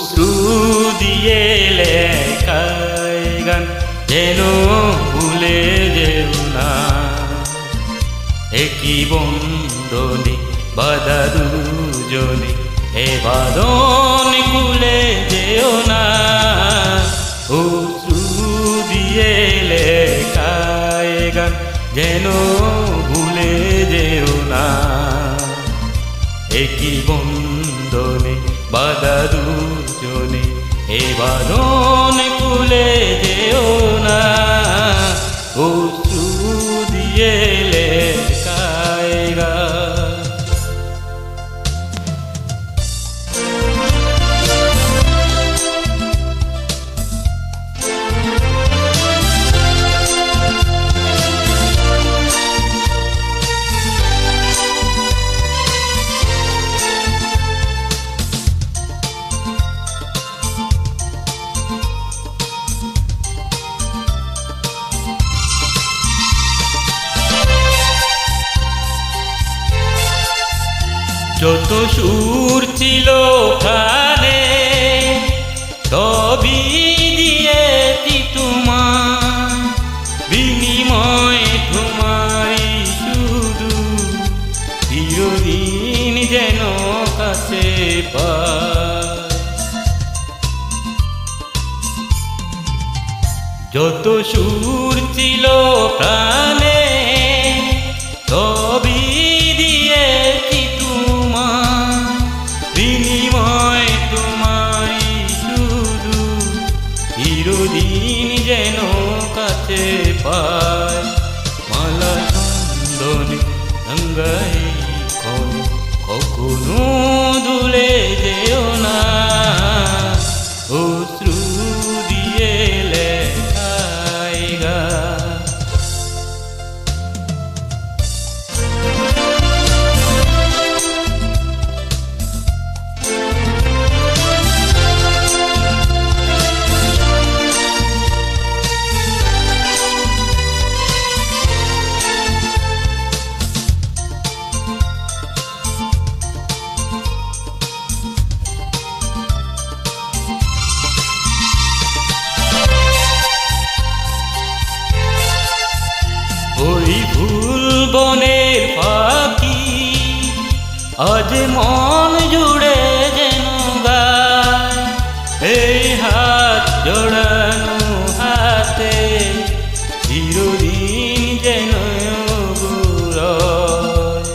অশ্রু দিয়ে লেখায় গান যেন ভুলে যেও না। একই বন্ধনে বাঁধা দুজনে এ বাঁধন খুলে যেও না। অশ্রু দিয়ে লেখায় গান যেন ভুলে যেও না। একই বন্ধনে বাঁধা দুজনে এ বাঁধন খুলে যেও না। অশ্রু দিয়ে লেখায় গান। যত সুর ছিল প্রাণে সবই দিয়েছি তোমার বিনিময় তোমারই শুধু চিরদিন যেন কাছে পাই। যত সুর ছিল প্রাণে সবই দিয়েছি বিনিময় তোমারই শুধু চিরদিন যেন কাছে পাই। মালা চন্দনে রঙ্গাই কখনো দুলে যেও না। অশ্রু দিয়ে লেখায় গান। ওই ফুল বনের পাখি আজ মন জুড়ে যেন গায়। এই হাত জোড়ানো হাতে চিরদিন যেন ঘুরয়।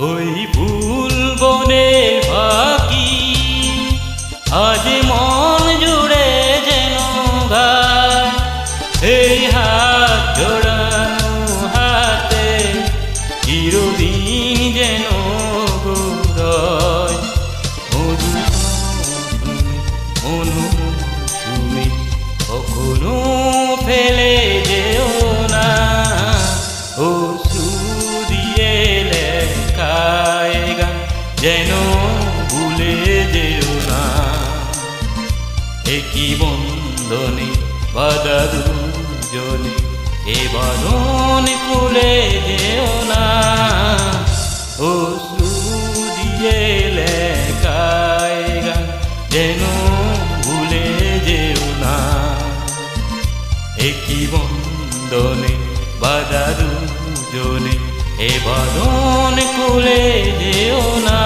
ওই ফুল বনের পাখি আজ মন জুড়ে যেন গায়। এই হাত জোড়ানো হাতে চিরদিন যেন ঘুরয়। মধু মনু তুমি কখনো ফেলে যেও না। অশ্রু দিয়ে লেখায় গান যেন ভুলে যেও না। একই বন্ধনে বাঁধা দুজনে এ বাঁধন খুলে যেও না। অশ্রু দিয়ে লেখায় গান যেন ভুলে যেও না। একই বন্ধনে বাঁধা দুজনে এ বাঁধন খুলে যেও না।